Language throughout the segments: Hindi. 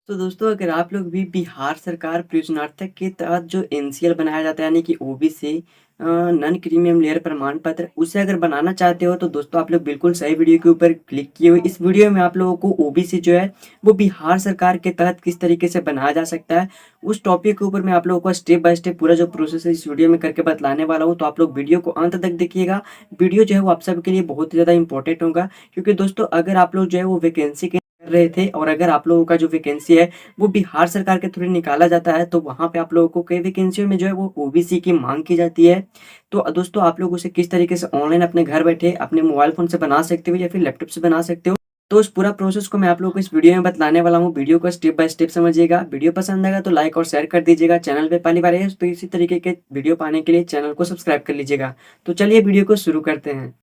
तो दोस्तों अगर आप लोग भी बिहार सरकार प्रयोजनार्थक के तहत जो एनसीएल बनाया जाता है यानी कि ओबीसी नॉन क्रीमियम लेयर प्रमाण पत्र उसे अगर बनाना चाहते हो तो दोस्तों आप लोग बिल्कुल सही वीडियो के ऊपर क्लिक किए हुए। इस वीडियो में आप लोगों को ओबीसी जो है वो बिहार सरकार के तहत किस तरीके से बनाया जा सकता है उस टॉपिक के ऊपर मैं आप लोगों को स्टेप बाय स्टेप पूरा जो प्रोसेस है इस वीडियो में करके बतलाने वाला हूँ। तो आप लोग वीडियो को अंत तक देखिएगा। वीडियो जो है वो आप सबके लिए बहुत ही ज़्यादा इंपॉर्टेंट होगा, क्योंकि दोस्तों अगर आप लोग जो है वो वैकेंसी के कर रहे थे और अगर आप लोगों का जो वैकेंसी है वो बिहार सरकार के थ्रू निकाला जाता है तो वहाँ पे आप लोगों को कई वैकेंसियों में जो है वो ओबीसी की मांग की जाती है। तो दोस्तों आप लोग उसे किस तरीके से ऑनलाइन अपने घर बैठे अपने मोबाइल फ़ोन से बना सकते हो या फिर लैपटॉप से बना सकते हो। तो उस पूरा प्रोसेस को मैं आप लोगों को इस वीडियो में बतलाने वाला हूँ। वीडियो को स्टेप बाय स्टेप समझिएगा। वीडियो पसंद आएगा तो लाइक और शेयर कर दीजिएगा। चैनल पे पहली बार है तो इसी तरीके के वीडियो पाने के लिए चैनल को सब्सक्राइब कर लीजिएगा। तो चलिए वीडियो को शुरू करते हैं।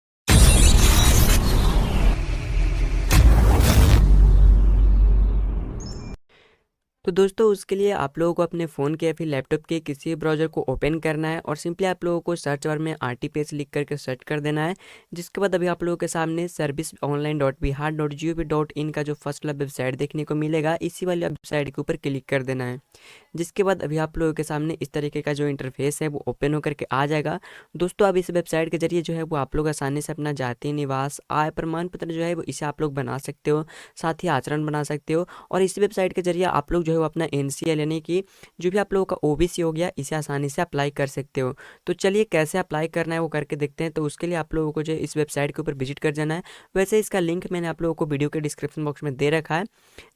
तो दोस्तों उसके लिए आप लोगों को अपने फ़ोन के या फिर लैपटॉप के किसी भी ब्राउज़र को ओपन करना है और सिंपली आप लोगों को सर्च बार में आरटीपीएस लिख करके सर्च कर देना है। जिसके बाद अभी आप लोगों के सामने serviceonline.bihar.gov.in का जो फर्स्ट वाला वेबसाइट देखने को मिलेगा, इसी वाली वेबसाइट के ऊपर क्लिक कर देना है। जिसके बाद अभी आप लोगों के सामने इस तरीके का जो इंटरफेस है वो ओपन होकर के आ जाएगा। दोस्तों अब इस वेबसाइट के जरिए जो है वो आप लोग आसानी से अपना जाति निवास आय प्रमाण पत्र जो है वो इसे आप लोग बना सकते हो, साथ ही आचरण बना सकते हो। और इस वेबसाइट के जरिए आप लोग जो है वो अपना एनसीएल यानी कि जो भी आप लोगों का ओबीसी हो गया इसे आसानी से अप्लाई कर सकते हो। तो चलिए कैसे अप्लाई करना है वो करके देखते हैं। तो उसके लिए आप लोगों को जो इस वेबसाइट के ऊपर विजिट कर जाना है। वैसे इसका लिंक मैंने आप लोगों को वीडियो के डिस्क्रिप्शन बॉक्स में दे रखा है।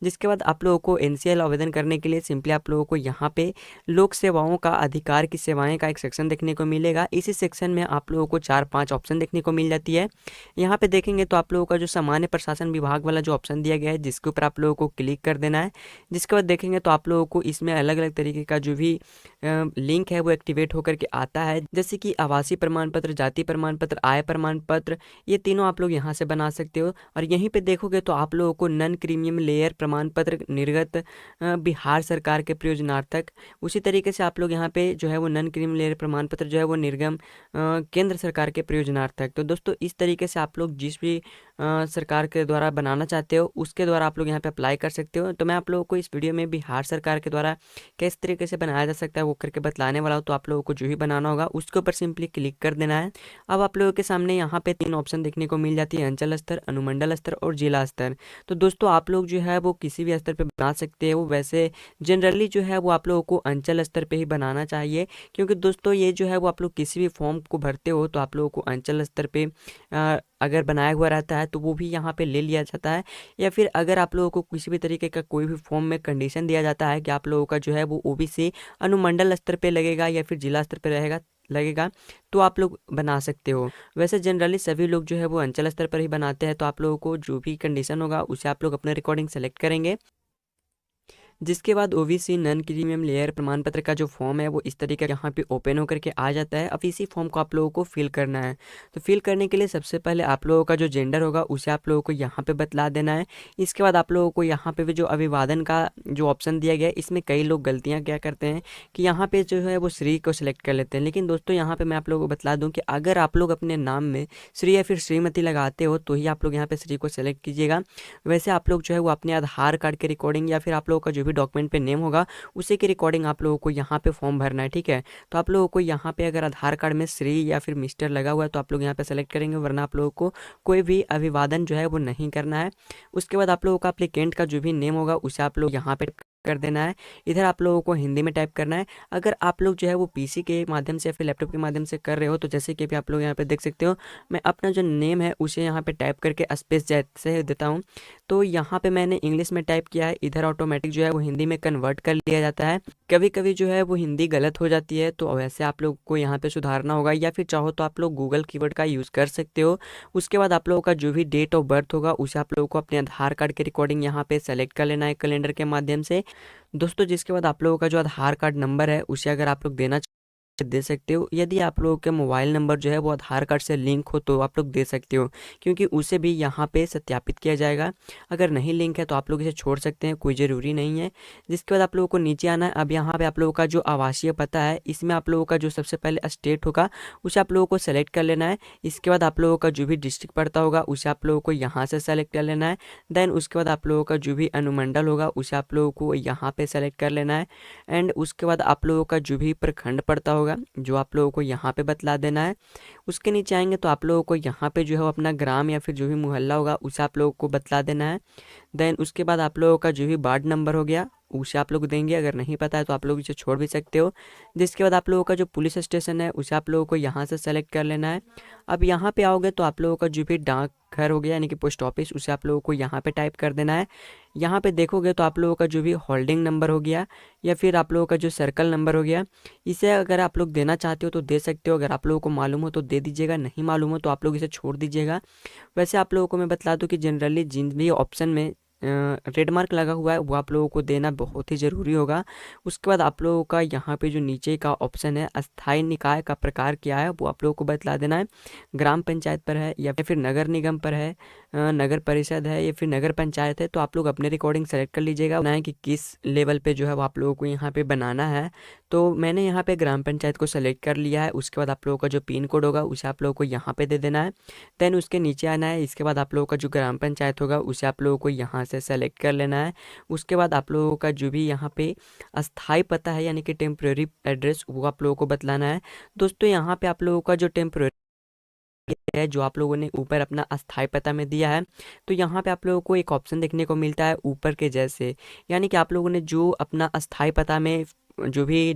जिसके बाद आप लोगों को एनसीएल आवेदन करने के लिए सिंपली आप लोगों को यहाँ पे लोक सेवाओं का अधिकार की सेवाएं का एक सेक्शन देखने को मिलेगा। इसी सेक्शन में आप लोगों को 4-5 ऑप्शन देखने को मिल जाती है। यहाँ पे देखेंगे तो आप लोगों का जो सामान्य प्रशासन विभाग वाला जो ऑप्शन दिया गया है जिसके ऊपर आप लोगों को क्लिक कर देना है। जिसके बाद देखेंगे तो आप लोगों को इसमें अलग अलग तरीके का जो भी लिंक है वो एक्टिवेट होकर के आता है, जैसे कि आवासीय प्रमाण पत्र, जाति प्रमाण पत्र, आय प्रमाण पत्र, ये तीनों आप लोग यहाँ से बना सकते हो। और यहीं पे देखोगे तो आप लोगों को नॉन क्रीमियम लेयर प्रमाण पत्र निर्गत बिहार सरकार के प्रयोजनार्थक, उसी तरीके से आप लोग यहाँ पे जो है वो नॉन क्रीमियम लेयर प्रमाण पत्र जो है वो निर्गम केंद्र सरकार के प्रयोजनार्थक। तो दोस्तों इस तरीके से आप लोग जिस भी सरकार के द्वारा बनाना चाहते हो उसके द्वारा आप लोग यहाँ पे अप्लाई कर सकते हो। तो मैं आप लोगों को इस वीडियो में बिहार सरकार के द्वारा किस तरीके से बनाया जा सकता है वो करके बतलाने वाला हूँ। तो आप लोगों को जो भी बनाना होगा उसके ऊपर सिंपली क्लिक कर देना है। अब आप लोगों के सामने यहाँ पे 3 ऑप्शन देखने को मिल जाती है, अंचल स्तर, अनुमंडल स्तर और जिला स्तर। तो दोस्तों आप लोग जो है वो किसी भी स्तर पर बना सकते हो। वैसे जनरली जो है वो आप लोगों को अंचल स्तर पर ही बनाना चाहिए, क्योंकि दोस्तों ये जो है वो आप लोग किसी भी फॉर्म को भरते हो तो आप लोगों को अंचल स्तर पर अगर बनाया हुआ रहता है तो वो भी यहाँ पे ले लिया जाता है। या फिर अगर आप लोगों को किसी भी तरीके का कोई भी फॉर्म में कंडीशन दिया जाता है कि आप लोगों का जो है वो ओबीसी अनुमंडल स्तर पे लगेगा या फिर जिला स्तर पे लगेगा तो आप लोग बना सकते हो। वैसे जनरली सभी लोग जो है वो अंचल स्तर पर ही बनाते हैं। तो आप लोगों को जो भी कंडीशन होगा उसे आप लोग अपने रिकॉर्डिंग सेलेक्ट करेंगे। जिसके बाद ओबीसी नॉन क्रीमियम लेयर प्रमाण पत्र का जो फॉर्म है वो इस तरीके का यहाँ पे ओपन होकर के आ जाता है। अब इसी फॉर्म को आप लोगों को फिल करना है। तो फिल करने के लिए सबसे पहले आप लोगों का जो जेंडर होगा उसे आप लोगों को यहाँ पे बतला देना है। इसके बाद आप लोगों को यहाँ पे भी जो अभिवादन का जो ऑप्शन दिया गया है इसमें कई लोग गलतियाँ क्या करते हैं कि यहाँ पे जो है वो श्री को सिलेक्ट कर लेते हैं। लेकिन दोस्तों यहाँ पे मैं आप लोगों को बतला दूँ कि अगर आप लोग अपने नाम में श्री या फिर श्रीमती लगाते हो तो ही आप लोग यहाँ पे श्री को सिलेक्ट कीजिएगा। वैसे आप लोग जो है वो अपने आधार कार्ड के रिकॉर्डिंग या फिर आप लोगों का जो भी डॉक्यूमेंट पे नेम होगा उसी के रिकॉर्डिंग आप लोगों को यहाँ पे फॉर्म भरना है, ठीक है। तो आप लोगों को यहाँ पे अगर आधार कार्ड में श्री या फिर मिस्टर लगा हुआ है तो आप लोग यहाँ पे सेलेक्ट करेंगे, वरना आप लोगों को कोई भी अभिवादन जो है वो नहीं करना है। उसके बाद आप लोगों का एप्लीकेंट का जो भी नेम होगा उसे आप लोग यहाँ पे कर देना है। इधर आप लोगों को हिंदी में टाइप करना है। अगर आप लोग जो है वो पीसी के माध्यम से या फिर लैपटॉप के माध्यम से कर रहे हो तो जैसे कि भी आप लोग यहाँ पे देख सकते हो, मैं अपना जो नेम है उसे यहाँ पे टाइप करके स्पेस जैसे देता हूँ। तो यहाँ पे मैंने इंग्लिश में टाइप किया है, इधर ऑटोमेटिक जो है वो हिंदी में कन्वर्ट कर लिया जाता है। कभी कभी जो है वो हिंदी गलत हो जाती है तो वैसे आप लोग को यहाँ पे सुधारना होगा, या फिर चाहो तो आप लोग गूगल कीवर्ड का यूज़ कर सकते हो। उसके बाद आप लोगों का जो भी डेट ऑफ बर्थ होगा उसे आप लोगों को अपने आधार कार्ड के रिकॉर्डिंग यहाँ पे सेलेक्ट कर लेना है कैलेंडर के माध्यम से। दोस्तों जिसके बाद आप लोगों का जो आधार कार्ड नंबर है उसे अगर आप लोग देना दे सकते हो। यदि आप लोगों के मोबाइल नंबर जो है वो आधार कार्ड से लिंक हो तो आप लोग दे सकते हो, क्योंकि उसे भी यहाँ पे सत्यापित किया जाएगा। अगर नहीं लिंक है तो आप लोग इसे छोड़ सकते हैं, कोई ज़रूरी नहीं है। जिसके बाद आप लोगों को नीचे आना है। अब यहाँ पे आप लोगों का जो आवासीय पता है, इसमें आप लोगों का जो सबसे पहले स्टेट होगा उसे आप लोगों को सेलेक्ट कर लेना है। इसके बाद आप लोगों का जो भी डिस्ट्रिक्ट पड़ता होगा उसे आप लोगों को यहाँ से सेलेक्ट कर लेना है। देन उसके बाद आप लोगों का जो भी अनुमंडल होगा उसे आप लोगों को यहाँ पे सेलेक्ट कर लेना है। एंड उसके बाद आप लोगों का जो भी प्रखंड पड़ता होगा जो आप लोगों को यहाँ पे बतला देना है। उसके नीचे आएंगे तो आप लोगों को यहाँ पे जो है अपना ग्राम या फिर जो भी मोहल्ला होगा उसे आप लोगों को बतला देना है। देन उसके बाद आप लोगों का जो भी वार्ड नंबर हो गया उसे आप लोग देंगे। अगर नहीं पता है तो आप लोग इसे छोड़ भी सकते हो। जिसके बाद आप लोगों का जो पुलिस स्टेशन है उसे आप लोगों को यहाँ से सेलेक्ट कर लेना है। अब यहाँ पे आओगे तो आप लोगों का जो भी डाक घर हो गया यानी कि पोस्ट ऑफिस, उसे आप लोगों को यहाँ पे टाइप कर देना है। यहाँ पे देखोगे तो आप लोगों का जो भी होल्डिंग नंबर हो गया या फिर आप लोगों का जो सर्कल नंबर हो गया, इसे अगर आप लोग देना चाहते हो तो दे सकते हो। अगर आप लोगों को मालूम हो तो दे दीजिएगा, नहीं मालूम हो तो आप लोग इसे छोड़ दीजिएगा। वैसे आप लोगों को मैं बता दूं कि जनरली जिन भी ऑप्शन में रेड मार्क लगा हुआ है वो आप लोगों को देना बहुत ही ज़रूरी होगा। उसके बाद आप लोगों का यहाँ पे जो नीचे का ऑप्शन है अस्थाई निकाय का प्रकार क्या है वो आप लोगों को बतला देना है। ग्राम पंचायत पर है या फिर नगर निगम पर है, नगर परिषद है या फिर नगर पंचायत है, तो आप लोग अपने रिकॉर्डिंग सेलेक्ट कर लीजिएगा ना है कि किस लेवल पे जो है वो आप लोगों को यहाँ पे बनाना है। तो मैंने यहाँ पे ग्राम पंचायत को सेलेक्ट कर लिया है। उसके बाद आप लोगों का जो पिन कोड होगा उसे आप लोगों को यहाँ पे दे देना है। देन उसके नीचे आना है। इसके बाद आप लोगों का जो ग्राम पंचायत होगा उसे आप लोगों को यहाँ से सेलेक्ट कर लेना है। उसके बाद आप लोगों का जो भी यहाँ पे अस्थाई पता है यानी कि टेम्प्रेरी एड्रेस वो आप लोगों को बतलाना है। दोस्तों यहाँ पे आप लोगों का जो टेम्प्रेरी है जो आप लोगों ने ऊपर अपना अस्थाई पता में दिया है, तो यहाँ पे आप लोगों को एक ऑप्शन देखने को मिलता है ऊपर के जैसे, यानी कि आप लोगों ने जो अपना अस्थाई पता में जो भी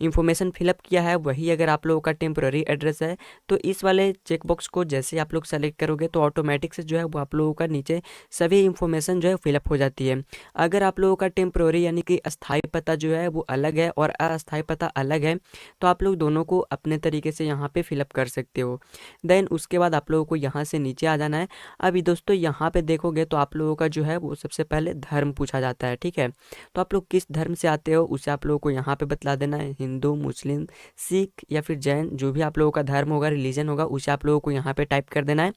इंफॉर्मेशन फिलअप किया है वही अगर आप लोगों का टेम्प्रेरी एड्रेस है तो इस वाले चेकबॉक्स को जैसे आप लोग सेलेक्ट करोगे तो ऑटोमेटिक से जो है वो आप लोगों का नीचे सभी इंफॉर्मेशन जो है फिलअप हो जाती है। अगर आप लोगों का टेम्प्रेरी यानी कि अस्थाई पता जो है वो अलग है और अस्थाई पता अलग है तो आप लोग दोनों को अपने तरीके से यहाँ पे फिलअप कर सकते हो। देन उसके बाद आप लोगों को यहाँ से नीचे आ जाना है। अभी दोस्तों यहाँ पे देखोगे तो आप लोगों का जो है वो सबसे पहले धर्म पूछा जाता है, ठीक है। तो आप लोग किस धर्म से आते हो उसे आप लोगों को यहाँ पे बतला देना है। हिंदू, मुस्लिम, सिख या फिर जैन, जो भी आप लोगों का धर्म होगा, रिलीजन होगा, उसे आप लोगों को यहाँ पे टाइप कर देना है।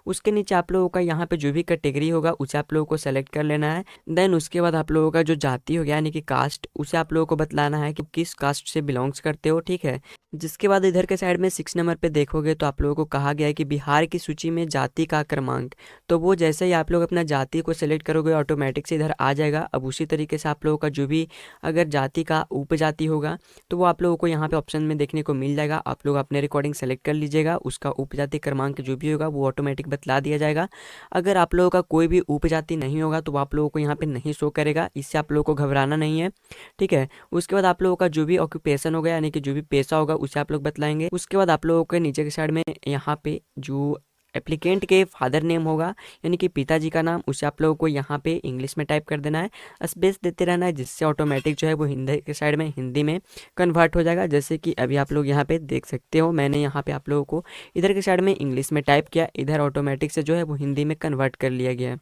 उसके नीचे आप लोगों का यहाँ पे जो भी कैटेगरी होगा उसे आप लोगों को सेलेक्ट कर लेना है। देन उसके बाद आप लोगों का जो जाति हो गया यानी कि कास्ट, उसे आप लोगों को बतलाना है कि किस कास्ट से बिलोंग्स करते हो, ठीक है। जिसके बाद इधर के साइड में 6 नंबर पे देखोगे तो आप लोगों को कहा गया है कि बिहार की सूची में जाति का क्रमांक, तो वो जैसे ही आप लोग अपना जाति को सेलेक्ट करोगे ऑटोमेटिक से इधर आ जाएगा। अब उसी तरीके से आप लोगों का जो भी अगर जाति का उपजाति होगा तो वो आप लोगों को यहाँ पे ऑप्शन में देखने को मिल जाएगा। आप लोग अपने रिकॉर्डिंग सेलेक्ट कर लीजिएगा, उसका उपजाति क्रमांक जो भी होगा वो ऑटोमेटिक बतला दिया जाएगा। अगर आप लोगों का कोई भी उपजाति नहीं होगा तो आप लोगों को यहाँ पे नहीं शो करेगा, इससे आप लोगों को घबराना नहीं है, ठीक है। उसके बाद आप लोगों का जो भी ऑक्यूपेशन होगा यानी कि जो भी पेशा होगा उसे आप लोग बतलाएंगे। उसके बाद आप लोगों के नीचे के साइड में यहाँ पे जो एप्लीकेंट के फादर नेम होगा यानी कि पिताजी का नाम, उसे आप लोगों को यहाँ पे इंग्लिश में टाइप कर देना है, स्पेस देते रहना है, जिससे ऑटोमेटिक जो है वो हिंदी के साइड में हिंदी में कन्वर्ट हो जाएगा। जैसे कि अभी आप लोग यहाँ पे देख सकते हो, मैंने यहाँ पे आप लोगों को इधर के साइड में इंग्लिश में टाइप किया, इधर ऑटोमेटिक से जो है वो हिंदी में कन्वर्ट कर लिया गया है।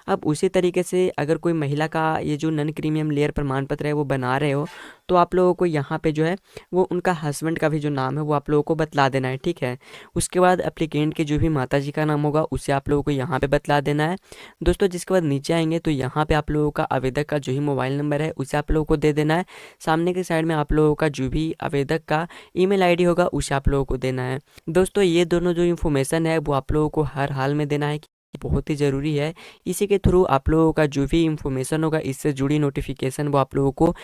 अब उसी तरीके से अगर कोई महिला का ये जो नॉन क्रीमियम लेयर प्रमाण पत्र है वो बना रहे हो तो आप लोगों को यहाँ पे जो है वो उनका हस्बैंड का भी जो नाम है वो आप लोगों को बतला देना है, ठीक है। उसके बाद एप्लीकेंट के जो भी माता जी का नाम होगा उसे आप लोगों को यहाँ पे बतला देना है दोस्तों। जिसके बाद नीचे आएंगे तो यहाँ पे आप लोगों का आवेदक का जो ही मोबाइल नंबर है उसे आप लोगों को दे देना है। सामने के साइड में आप लोगों का जो भी आवेदक का ईमेल आईडी होगा उसे आप लोगों को देना है। दोस्तों ये दोनों जो इन्फॉर्मेशन है वो आप लोगों को हर हाल में देना है, बहुत ही ज़रूरी है। इसी के थ्रू आप लोगों का जो भी इंफॉर्मेशन होगा इससे जुड़ी नोटिफिकेशन वो आप लोगों को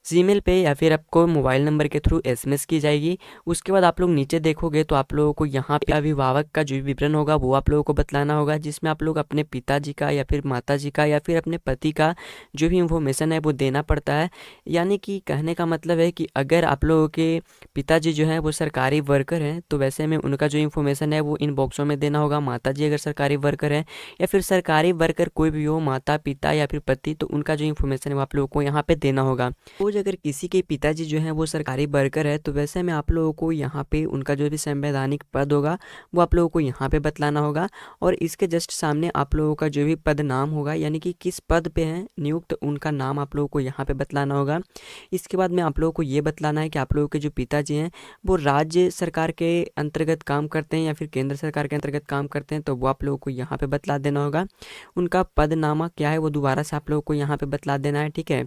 जीमेल पे या फिर आपको मोबाइल नंबर के थ्रू एसएमएस की जाएगी। उसके बाद आप लोग नीचे देखोगे तो आप लोगों को यहाँ पे अभिभावक का जो भी विवरण होगा वो आप लोगों को बतलाना होगा, जिसमें आप लोग अपने पिताजी का या फिर माताजी का या फिर अपने पति का जो भी इंफॉर्मेशन है वो देना पड़ता है। यानी कि कहने का मतलब है कि अगर आप लोगों के पिताजी जो हैं वो सरकारी वर्कर हैं तो वैसे में उनका जो इन्फॉर्मेशन है वो इन बॉक्सों में देना होगा। माताजी अगर सरकारी वर्कर है या फिर सरकारी वर्कर कोई भी हो, माता पिता या फिर पति, तो उनका जो इन्फॉर्मेशन है वो आप लोगों को यहाँ पे देना होगा। वो सपोज अगर किसी के पिताजी जो हैं वो सरकारी वर्कर है, तो वैसे में आप लोगों को यहाँ पे उनका जो भी संवैधानिक पद होगा वो आप लोगों को यहाँ पे बतलाना होगा। और इसके जस्ट सामने आप लोगों का जो भी पद नाम होगा, यानी कि किस पद पे हैं नियुक्त, उनका नाम आप लोगों को यहाँ पे बतलाना होगा। इसके बाद में आप लोगों को ये बतलाना है कि आप लोगों के जो पिताजी हैं वो राज्य सरकार के अंतर्गत काम करते हैं या फिर केंद्र सरकार के अंतर्गत काम करते हैं, तो वो आप लोगों को यहाँ पे बतला देना होगा। उनका पदनामा क्या है वो दोबारा से आप लोगों को यहाँ पे बतला देना है, ठीक है।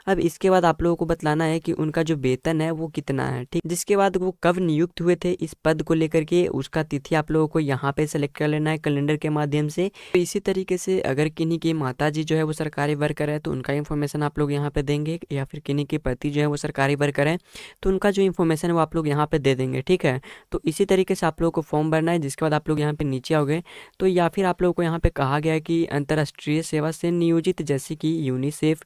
अब इसके बाद आप लोगों को बतलाना है कि उनका जो वेतन है वो कितना है, ठीक। जिसके बाद वो कब नियुक्त हुए थे इस पद को लेकर के, उसका तिथि आप लोगों को यहाँ पे सेलेक्ट कर लेना है कैलेंडर के माध्यम से। तो इसी तरीके से अगर किन्हीं की माताजी जो है वो सरकारी वर्कर है तो उनका इन्फॉर्मेशन आप लोग यहाँ पे देंगे, या फिर किन्हीं के पति जो है वो सरकारी वर्कर है तो उनका जो इन्फॉर्मेशन है वो आप लोग यहाँ पे दे देंगे, ठीक है। तो इसी तरीके से आप लोगों को फॉर्म भरना है। जिसके बाद आप लोग यहाँ पे नीचे आओगे तो या फिर आप लोगों को यहाँ पे कहा गया है कि अंतर्राष्ट्रीय सेवा से नियोजित, जैसे कि यूनिसेफ,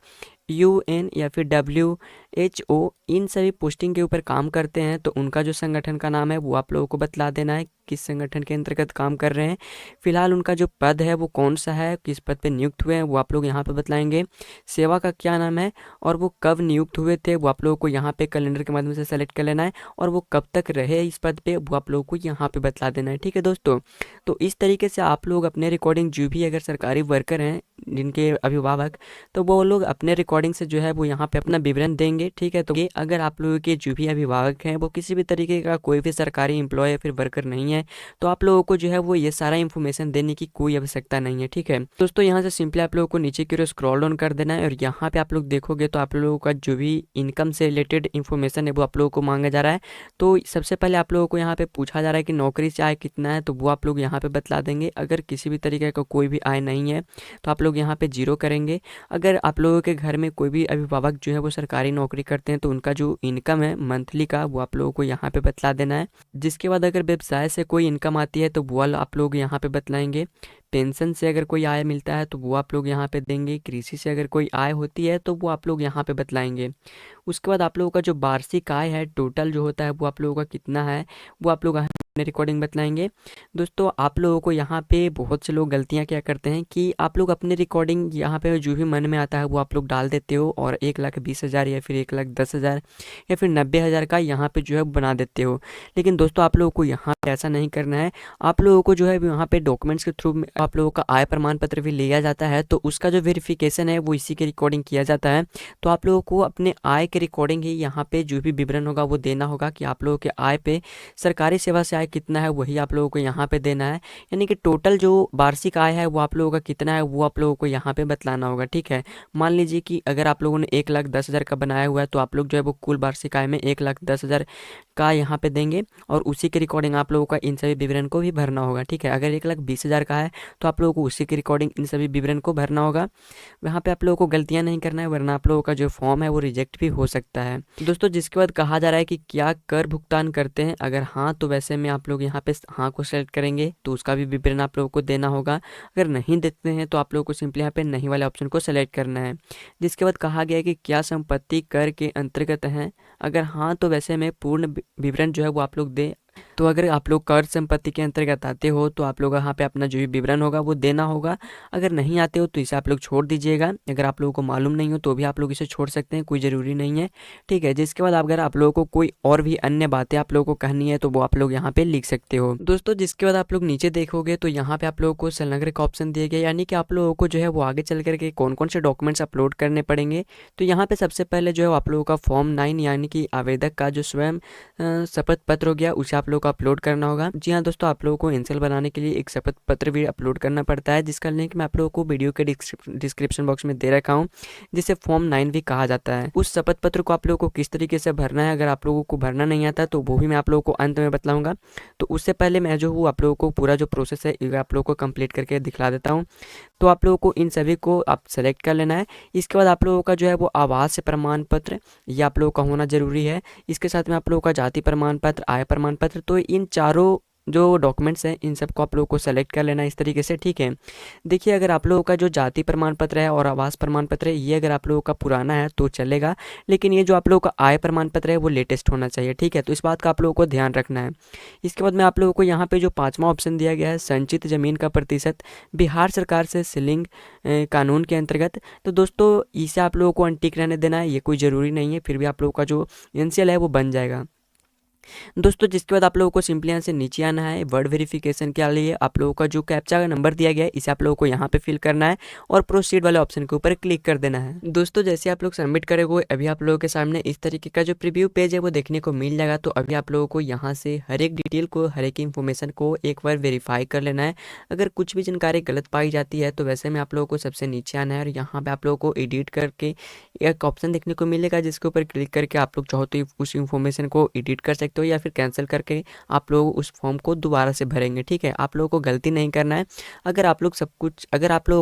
UN या फिर WHO, इन सभी पोस्टिंग के ऊपर काम करते हैं, तो उनका जो संगठन का नाम है वो आप लोगों को बतला देना है, किस संगठन के अंतर्गत काम कर रहे हैं। फिलहाल उनका जो पद है वो कौन सा है, किस पद पे नियुक्त हुए हैं वो आप लोग यहाँ पे बतलाएंगे। सेवा का क्या नाम है और वो कब नियुक्त हुए थे वो आप लोगों को यहाँ पे कैलेंडर के माध्यम से सेलेक्ट कर लेना है, और वो कब तक रहे इस पद पे वो आप लोगों को यहाँ पे बतला देना है, ठीक है दोस्तों। तो इस तरीके से आप लोग अपने रिकॉर्डिंग, जो भी अगर सरकारी वर्कर हैं जिनके अभिभावक, तो वो लोग अपने रिकॉर्डिंग से जो है वो यहाँ पे अपना विवरण देंगे, ठीक है। तो ये अगर आप लोगों के जो भी अभिभावक हैं वो किसी भी तरीके का कोई भी सरकारी एम्प्लॉय या फिर वर्कर नहीं है, तो आप लोगों को जो है वो ये सारा इन्फॉर्मेशन देने की कोई आवश्यकता नहीं है, ठीक है दोस्तों। यहाँ से सिंपली आप लोगों को नीचे की ओर स्क्रॉल डाउन कर देना है, और यहाँ पे आप लोग देखोगे तो आप लोगों का जो भी इनकम से रिलेटेड इन्फॉर्मेशन है वो आप लोगों को मांगा जा रहा है। तो सबसे पहले आप लोगों को यहाँ पे पूछा जा रहा है कि नौकरी से आय कितना है, तो वो आप लोग यहाँ पे बतला देंगे। अगर किसी भी तरीके का कोई भी आय नहीं है तो आप लोग यहाँ पे 0 करेंगे। अगर आप लोगों के घर में कोई भी अभिभावक जो है वो सरकारी नौकरी करते हैं तो उनका जो इनकम है मंथली का वो आप लोगों को यहाँ पे बतला देना है। जिसके बाद अगर व्यवसाय से कोई इनकम आती है तो वो आप लोग यहाँ पे बतलाएंगे। पेंशन से अगर कोई आय मिलता है तो वो आप लोग यहाँ पे देंगे। कृषि से अगर कोई आय होती है तो वो आप लोग यहाँ पे बतलाएंगे। उसके बाद आप लोगों का जो वार्षिक आय है टोटल जो होता है वो आप लोगों का कितना है वो आप लोग अपने रिकॉर्डिंग बतलाएंगे। दोस्तों आप लोगों को यहाँ पे बहुत से लोग गलतियाँ क्या करते हैं कि आप लोग अपने रिकॉर्डिंग यहाँ पे जो भी मन में आता है वो आप लोग डाल देते हो, और 1,20,000 या फिर 1,10,000 या फिर 90,000 का यहाँ पे जो है बना देते हो। लेकिन दोस्तों आप लोगों को यहाँ पे ऐसा नहीं करना है। आप लोगों को जो है यहाँ पे डॉक्यूमेंट्स के थ्रू आप लोगों का आय प्रमाण पत्र भी लिया जाता है, तो उसका जो वेरिफिकेशन है वो इसी के रिकॉर्डिंग किया जाता है। तो आप लोगों को अपने आय के रिकॉर्डिंग ही यहाँ पे जो भी विवरण होगा वो देना होगा कि आप लोगों के आय पे सरकारी सेवा से आय कितना है वही आप लोगों को यहाँ पे देना है। यानी कि टोटल जो वार्षिक आय है वो आप लोगों का कितना है वो आप लोगों को यहाँ पे बतलाना होगा, ठीक है। मान लीजिए कि अगर आप लोगों ने 1,10,000 का बनाया हुआ है तो आप लोग जो है वो कुल वार्षिक आय में 1,10,000 का यहाँ पे देंगे, और उसी के रिकॉर्डिंग आप लोगों का इन सभी विवरण को भी भरना होगा, ठीक है। अगर 1,20,000 का है तो आप लोगों को उसी के रिकॉर्डिंग इन सभी विवरण को भरना होगा। वहाँ पे आप लोगों को गलतियाँ नहीं करना है, वरना आप लोगों का जो फॉर्म है वो रिजेक्ट भी हो सकता है दोस्तों। जिसके बाद कहा जा रहा है कि क्या कर भुगतान करते हैं, अगर हाँ तो वैसे में आप लोग यहाँ पे हाँ को सेलेक्ट करेंगे तो उसका भी विवरण आप लोगों को देना होगा। अगर नहीं देते हैं तो आप लोगों को सिंपली यहाँ पे नहीं वाले ऑप्शन को सेलेक्ट करना है। जिसके बाद कहा गया है कि क्या संपत्ति कर के अंतर्गत है, अगर हाँ तो वैसे में पूर्ण विवरण जो है वो आप लोग दें। तो अगर आप लोग कर संपत्ति के अंतर्गत आते हो तो आप लोग यहाँ पे अपना जो भी विवरण होगा वो देना होगा। अगर नहीं आते हो तो इसे आप लोग छोड़ दीजिएगा। अगर आप लोगों को मालूम नहीं हो तो भी आप लोग इसे छोड़ सकते हैं, कोई ज़रूरी नहीं है, ठीक है। जिसके बाद अगर आप लोगों को कोई और भी अन्य बातें आप लोगों को कहनी है तो वो आप लोग यहाँ पे लिख सकते हो दोस्तों। जिसके बाद आप लोग नीचे देखोगे तो यहाँ पे आप लोगों को संलग्न का ऑप्शन दिया गया, यानी कि आप लोगों को जो है वो आगे चल करके कौन कौन से डॉक्यूमेंट्स अपलोड करने पड़ेंगे। तो यहाँ पे सबसे पहले जो है आप लोगों का फॉर्म 9 यानी कि आवेदक का जो स्वयं शपथ पत्र हो गया उसे आप लोग को अपलोड करना होगा। जी हाँ दोस्तों, आप लोगों को एनसेल बनाने के लिए एक शपथ पत्र भी अपलोड करना पड़ता है, जिसका लिंक मैं आप लोगों को वीडियो के डिस्क्रिप्शन बॉक्स में दे रखा हूँ, जिसे फॉर्म 9 भी कहा जाता है। उस शपथ पत्र को आप लोगों को किस तरीके से भरना है, अगर आप लोगों को भरना नहीं आता तो वो भी मैं आप लोगों को अंत में बतलाऊंगा। तो उससे पहले मैं जो हूँ आप लोगों को पूरा जो प्रोसेस है आप लोगों को कंप्लीट करके दिखला देता हूँ। तो आप लोगों को इन सभी को आप सेलेक्ट कर लेना है। इसके बाद आप लोगों का जो है वो आवास प्रमाण पत्र ये आप लोगों का होना जरूरी है। इसके साथ में आप लोगों का जाति प्रमाण पत्र, आय प्रमाण पत्र, तो इन चारों जो डॉक्यूमेंट्स हैं इन सबको आप लोगों को सेलेक्ट कर लेना है इस तरीके से, ठीक है। देखिए, अगर आप लोगों का जो जाति प्रमाण पत्र है और आवास प्रमाण पत्र है, ये अगर आप लोगों का पुराना है तो चलेगा, लेकिन ये जो आप लोगों का आय प्रमाण पत्र है वो लेटेस्ट होना चाहिए, ठीक है। तो इस बात का आप लोगों को ध्यान रखना है। इसके बाद में आप लोगों को यहाँ पे जो 5वां ऑप्शन दिया गया है, संचित जमीन का प्रतिशत बिहार सरकार से सीलिंग कानून के अंतर्गत, तो दोस्तों इसे आप लोगों को अनटिक रहने देना है, ये कोई ज़रूरी नहीं है, फिर भी आप लोगों का जो एनसीएल है वो बन जाएगा दोस्तों। जिसके बाद आप लोगों को सिंपली यहाँ से नीचे आना है। वर्ड वेरिफिकेशन के लिए आप लोगों का जो कैप्चा का नंबर दिया गया है इसे आप लोगों को यहाँ पे फिल करना है और प्रोसीड वाले ऑप्शन के ऊपर क्लिक कर देना है। दोस्तों जैसे आप लोग सबमिट करेंगे अभी आप लोगों के सामने इस तरीके का जो प्रीव्यू पेज है वो देखने को मिल जाएगा। तो अभी आप लोगों को यहाँ से हर एक डिटेल को, हर एक इन्फॉर्मेशन को एक बार वेरीफाई कर लेना है। अगर कुछ भी जानकारी गलत पाई जाती है तो वैसे में आप लोगों को सबसे नीचे आना है और यहाँ पे आप लोगों को एडिट करके एक ऑप्शन देखने को मिलेगा, जिसके ऊपर क्लिक करके आप लोग चाहो तो उस इन्फॉर्मेशन को एडिट कर सकते हो या फिर कैंसिल करके आप लोग उस फॉर्म को दोबारा से भरेंगे, ठीक है। आप लोगों को गलती नहीं करना है। अगर आप लोगों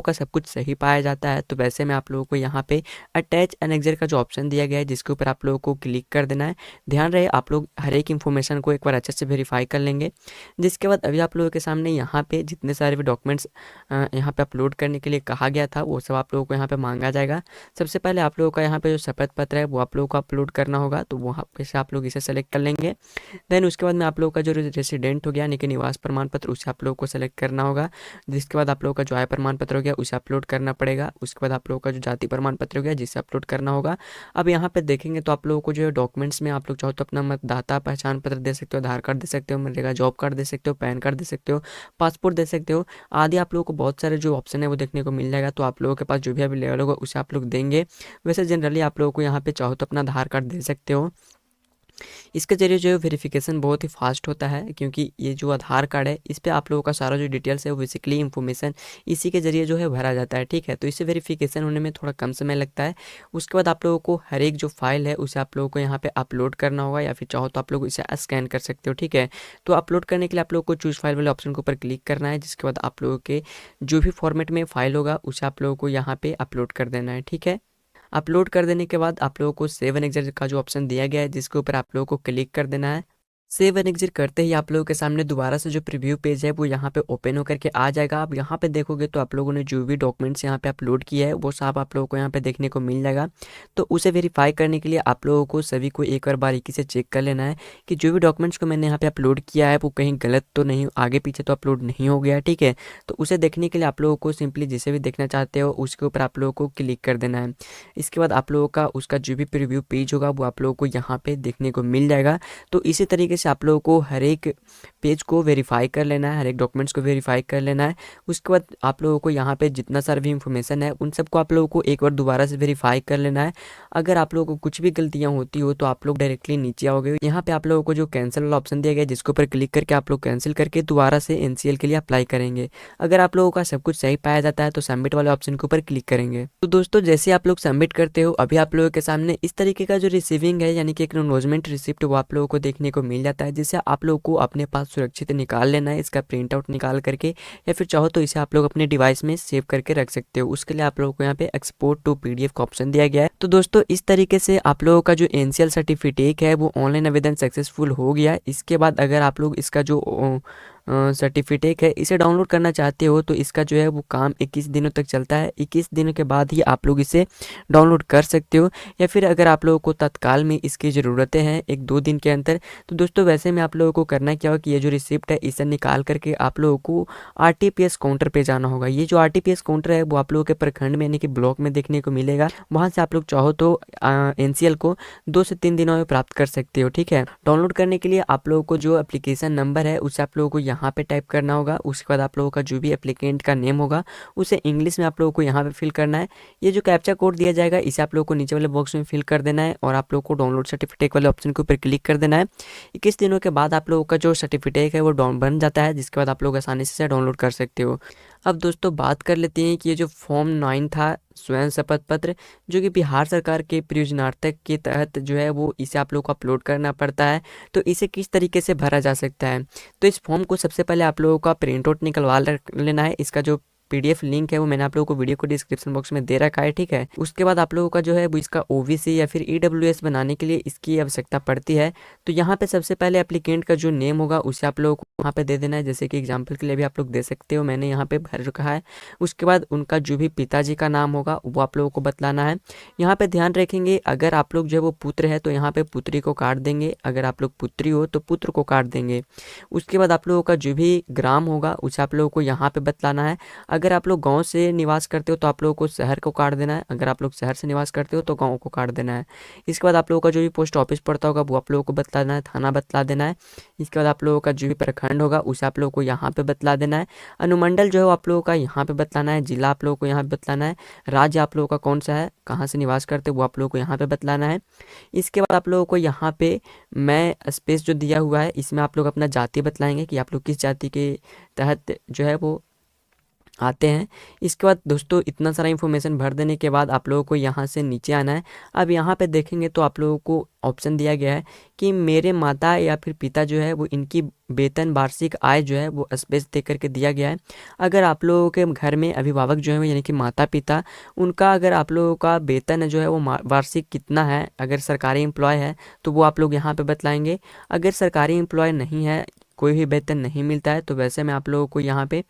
का सब कुछ सही पाया जाता है तो वैसे में आप लोगों को यहाँ पे अटैच एनेक्सर का जो ऑप्शन दिया गया है जिसके ऊपर आप लोगों को क्लिक कर देना है। ध्यान रहे आप लोग हर एक इन्फॉर्मेशन को एक बार अच्छे से वेरीफाई कर लेंगे। जिसके बाद अभी आप लोगों के सामने यहाँ पे जितने सारे भी डॉक्यूमेंट्स यहाँ पे अपलोड करने के लिए कहा गया था वो सब आप लोगों को यहाँ पे मांगा जाएगा। सबसे पहले आप लोगों का यहाँ पे जो शपथ पत्र है वो आप लोगों को अपलोड करना होगा, तो वहाँ पे से आप लोग इसे सेलेक्ट कर लेंगे। देन उसके बाद में आप लोगों का जो रेसिडेंट हो गया यानी कि निवास प्रमाण पत्र उसे आप लोगों को सेलेक्ट करना होगा। जिसके बाद आप लोगों का जो आय प्रमाण पत्र हो गया उसे अपलोड करना पड़ेगा। उसके बाद आप लोगों का जो जाति प्रमाण पत्र हो गया जिसे अपलोड करना होगा। अब यहाँ पे देखेंगे तो आप लोगों को जो है डॉक्यूमेंट्स में आप लोग चाहो तो अपना मतदाता पहचान पत्र दे सकते हो, आधार कार्ड दे सकते हो, मनरेगा जॉब कार्ड दे सकते हो, पैन कार्ड दे सकते हो, पासपोर्ट दे सकते हो आदि। आप लोगों को बहुत सारे जो ऑप्शन है वो देखने को मिल जाएगा। तो आप लोगों के पास जो भी अवेलेबल होगा उसे आप लोग देंगे। वैसे जनरली आप लोगों को यहाँ पे चाहो तो अपना आधार कार्ड दे सकते हो। इसके ज़रिए जो है वेरिफिकेशन बहुत ही फास्ट होता है, क्योंकि ये जो आधार कार्ड है इस पे आप लोगों का सारा जो डिटेल्स है वो बेसिकली इन्फॉर्मेशन इसी के ज़रिए जो है भरा जाता है, ठीक है। तो इससे वेरिफिकेशन होने में थोड़ा कम समय लगता है। उसके बाद आप लोगों को हर एक जो फाइल है उसे आप लोगों को यहाँ पे अपलोड करना होगा या फिर चाहो तो आप लोग इसे स्कैन कर सकते हो, ठीक है। तो अपलोड करने के लिए आप लोगों को चूज फाइल वाले ऑप्शन के ऊपर क्लिक करना है। जिसके बाद आप लोगों के जो भी फॉर्मेट में फाइल होगा उसे आप लोगों को यहाँ पे अपलोड कर देना है, ठीक है। अपलोड कर देने के बाद आप लोगों को सेव एंड एग्जिट का जो ऑप्शन दिया गया है जिसके ऊपर आप लोगों को क्लिक कर देना है। सेव एंड एग्जिट करते ही आप लोगों के सामने दोबारा से जो प्रीव्यू पेज है वो यहाँ पे ओपन होकर के आ जाएगा। आप यहाँ पे देखोगे तो आप लोगों ने जो भी डॉक्यूमेंट्स यहाँ पे अपलोड किया है वो सब आप लोगों को यहाँ पे देखने को मिल जाएगा। तो उसे वेरीफाई करने के लिए आप लोगों को सभी को एक बार बारीकी से चेक कर लेना है कि जो भी डॉक्यूमेंट्स को मैंने यहाँ पे अपलोड किया है वो कहीं गलत तो नहीं, आगे पीछे तो अपलोड नहीं हो गया, ठीक है। तो उसे देखने के लिए आप लोगों को सिंपली जिसे भी देखना चाहते हो उसके ऊपर आप लोगों को क्लिक कर देना है। इसके बाद आप लोगों का उसका जो भी प्रीव्यू पेज होगा वो आप लोगों को यहाँ पे देखने को मिल जाएगा। तो इसी तरीके से आप लोगों को हर एक पेज को वेरीफाई कर लेना है, हर एक डॉक्यूमेंट्स को वेरीफाई कर लेना है। उसके बाद आप लोगों को यहाँ पे जितना सारा भी इंफॉर्मेशन है उन सबको आप लोगों को एक बार दोबारा से वेरीफाई कर लेना है। अगर आप लोगों को कुछ भी गलतियाँ होती हो तो आप लोग डायरेक्टली नीचे आओगे। यहाँ पे आप लोगों को जो कैंसिल वाला ऑप्शन दिया गया है जिसके ऊपर क्लिक करके आप लोग कैंसिल करके दोबारा से एनसीएल के लिए अप्लाई करेंगे। अगर आप लोगों का सब कुछ सही पाया जाता है तो सबमिट वाले ऑप्शन के ऊपर क्लिक करेंगे। तो दोस्तों जैसे आप लोग सबमिट करते हो अभी आप लोगों के सामने इस तरीके का जो रिसीविंग है यानी कि एक्नॉलेजमेंट रिसिप्ट वो आप लोगों को देखने को मिल जाता है, जिससे आप लोगों को अपने पास सुरक्षित निकाल लेना है इसका प्रिंट आउट निकाल करके, या फिर चाहो तो इसे आप लोग अपने डिवाइस में सेव करके रख सकते हो। उसके लिए आप लोगों को यहाँ पे एक्सपोर्ट टू पीडीएफ का ऑप्शन दिया गया है। तो दोस्तों इस तरीके से आप लोगों का जो एनसीएल सर्टिफिकेट है वो ऑनलाइन आवेदन सक्सेसफुल हो गया। इसके बाद अगर आप लोग इसका जो सर्टिफिकेट है इसे डाउनलोड करना चाहते हो तो इसका जो है वो काम 21 दिनों तक चलता है। 21 दिनों के बाद ही आप लोग इसे डाउनलोड कर सकते हो, या फिर अगर आप लोगों को तत्काल में इसकी ज़रूरतें हैं 1-2 दिन के अंदर तो दोस्तों वैसे में आप लोगों को करना क्या होगा कि ये जो रिसिप्ट है इसे निकाल करके आप लोगों को आरटीपीएस काउंटर पे जाना होगा। ये जो आरटीपीएस काउंटर है वो आप लोगों के प्रखंड में यानी कि ब्लॉक में देखने को मिलेगा। वहाँ से आप लोग चाहो तो एनसीएल को 2 से 3 दिनों में प्राप्त कर सकते हो, ठीक है। डाउनलोड करने के लिए आप लोगों को जो एप्लीकेशन नंबर है उसे आप लोगों को यहाँ पे टाइप करना होगा। उसके बाद आप लोगों का जो भी एप्लीकेंट का नेम होगा उसे इंग्लिश में आप लोगों को यहाँ पे फिल करना है। ये जो कैप्चा कोड दिया जाएगा इसे आप लोगों को नीचे वाले बॉक्स में फिल कर देना है और आप लोगों को डाउनलोड सर्टिफिकेट वाले ऑप्शन के ऊपर क्लिक कर देना है। 21 दिनों के बाद आप लोगों का जो सर्टिफिकेट है वो डाउन बन जाता है, जिसके बाद आप लोग आसानी से डाउनलोड कर सकते हो। अब दोस्तों बात कर लेते हैं कि ये जो फॉर्म 9 था स्वयं शपथ पत्र जो कि बिहार सरकार के प्रयोजनार्थक के तहत जो है वो इसे आप लोग को अपलोड करना पड़ता है। तो इसे किस तरीके से भरा जा सकता है, तो इस फॉर्म को सबसे पहले आप लोगों का प्रिंट आउट निकलवा लेना है। इसका जो PDF लिंक है वो मैंने आप लोगों को वीडियो को डिस्क्रिप्शन बॉक्स में दे रखा है, ठीक है। उसके बाद आप लोगों का जो है वो इसका OBC या फिर EWS बनाने के लिए इसकी आवश्यकता पड़ती है। तो यहाँ पे सबसे पहले एप्लीकेंट का जो नेम होगा उसे आप लोगों को वहाँ पे दे देना है, जैसे कि एग्जाम्पल के लिए भी आप लोग दे सकते हो, मैंने यहाँ पे भर रखा है। उसके बाद उनका जो भी पिताजी का नाम होगा वो आप लोगों को बतलाना है। यहाँ पे ध्यान रखेंगे, अगर आप लोग जो है वो पुत्र है तो यहाँ पे पुत्री को काट देंगे, अगर आप लोग पुत्री हो तो पुत्र को काट देंगे। उसके बाद आप लोगों का जो भी ग्राम होगा उसे आप लोगों को यहाँ पे बतलाना है। अगर आप लोग गांव से निवास करते हो तो आप लोगों को शहर को काट देना है, अगर आप लोग शहर से निवास करते हो तो गांव को काट देना है। इसके बाद आप लोगों का जो भी पोस्ट ऑफिस पड़ता होगा वो आप लोगों को बतला देना है, थाना बतला देना है। इसके बाद आप लोगों का जो भी प्रखंड होगा उसे आप लोगों को यहाँ पे बतला देना है। अनुमंडल जो है वो आप लोगों का यहाँ पे बतलाना है, जिला आप लोगों को यहाँ पे बतलाना है, राज्य आप लोगों का कौन सा है, कहाँ से निवास करते हो वो आप लोगों को यहाँ पे बतलाना है। इसके बाद आप लोगों को यहाँ पे मैं स्पेस जो दिया हुआ है इसमें आप लोग अपना जाति बतलाएंगे कि आप लोग किस जाति के तहत जो है वो आते हैं। इसके बाद दोस्तों इतना सारा इन्फॉर्मेशन भर देने के बाद आप लोगों को यहाँ से नीचे आना है। अब यहाँ पे देखेंगे तो आप लोगों को ऑप्शन दिया गया है कि मेरे माता या फिर पिता जो है वो इनकी वेतन वार्षिक आय जो है वो स्पेस दे करके दिया गया है। अगर आप लोगों के घर में अभिभावक जो है यानी कि माता पिता, उनका अगर आप लोगों का वेतन जो है वो वार्षिक कितना है, अगर सरकारी एम्प्लॉय है तो वो आप लोग यहाँ पे बतलाएंगे। अगर सरकारी एम्प्लॉय नहीं है, कोई भी वेतन नहीं मिलता है, तो वैसे में आप लोगों को यहाँ पे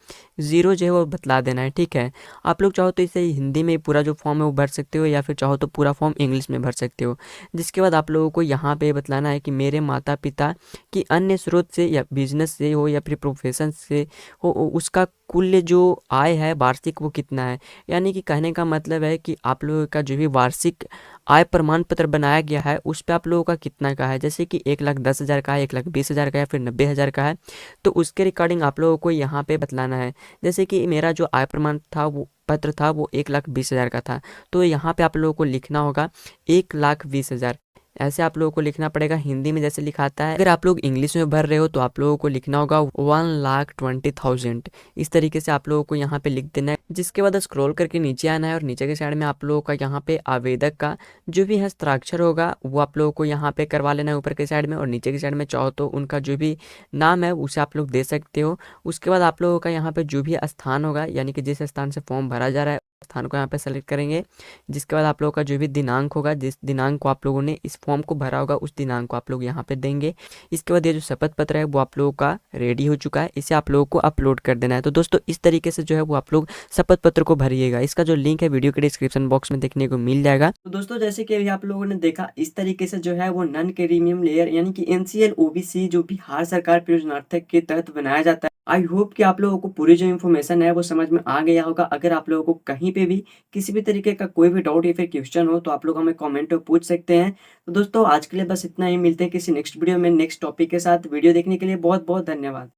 0 जो है वो बतला देना है, ठीक है। आप लोग चाहो तो इसे हिंदी में पूरा जो फॉर्म है वो भर सकते हो या फिर चाहो तो पूरा फॉर्म इंग्लिश में भर सकते हो। जिसके बाद आप लोगों को यहाँ पे बतलाना है कि मेरे माता पिता की अन्य स्रोत से या बिजनेस से हो या फिर प्रोफेशन से हो उसका कुल जो आय है वार्षिक वो कितना है। यानी कि कहने का मतलब है कि आप लोगों का जो भी वार्षिक आय प्रमाण पत्र बनाया गया है उस पे आप लोगों का कितना का है, जैसे कि 1,10,000 का है, 1,20,000 का है, फिर 90,000 का है, तो उसके रिकॉर्डिंग आप लोगों को यहाँ पे बतलाना है। जैसे कि मेरा जो आय प्रमाण था वो पत्र था वो 1,20,000 का था, तो यहाँ पे आप लोगों को लिखना होगा 1,20,000, ऐसे आप लोगों को लिखना पड़ेगा हिंदी में जैसे लिखाता है। अगर आप लोग इंग्लिश में भर रहे हो तो आप लोगों को लिखना होगा 1,20,000, इस तरीके से आप लोगों को यहाँ पे लिख देना है। जिसके बाद स्क्रॉल करके नीचे आना है और नीचे के साइड में आप लोगों का यहाँ पे आवेदक का जो भी हस्ताक्षर होगा वो आप लोगों को यहाँ पे करवा लेना है ऊपर के साइड में, और नीचे के साइड में चाहो तो उनका जो भी नाम है उसे आप लोग दे सकते हो। उसके बाद आप लोगों का यहाँ पे जो भी स्थान होगा यानी कि जिस स्थान से फॉर्म भरा जा रहा है स्थान को यहाँ पे सेलेक्ट करेंगे। जिसके बाद आप लोगों का जो भी दिनांक होगा, जिस दिनांक को आप लोगों ने इस फॉर्म को भरा होगा उस दिनांक को आप लोग यहाँ पे देंगे। इसके बाद ये जो शपथ पत्र है वो आप लोगों का रेडी हो चुका है, इसे आप लोगों को अपलोड कर देना है। तो दोस्तों इस तरीके से जो है वो आप लोग शपथ पत्र को भरिएगा। इसका जो लिंक है वीडियो के डिस्क्रिप्शन बॉक्स में देखने को मिल जाएगा। तो दोस्तों जैसे कि अभी आप लोगों ने देखा, इस तरीके से जो है वो नॉन क्रीमियम लेयर यानी कि NCL OBC जो बिहार सरकार प्रयोजनार्थक के तहत बनाया जाता है। आई होप कि आप लोगों को पूरी जो इन्फॉर्मेशन है वो समझ में आ गया होगा। अगर आप लोगों को कहीं पे भी किसी भी तरीके का कोई भी डाउट या फिर क्वेश्चन हो तो आप लोग हमें कमेंट में पूछ सकते हैं। तो दोस्तों आज के लिए बस इतना ही, मिलते हैं किसी नेक्स्ट वीडियो में नेक्स्ट टॉपिक के साथ। वीडियो देखने के लिए बहुत बहुत धन्यवाद।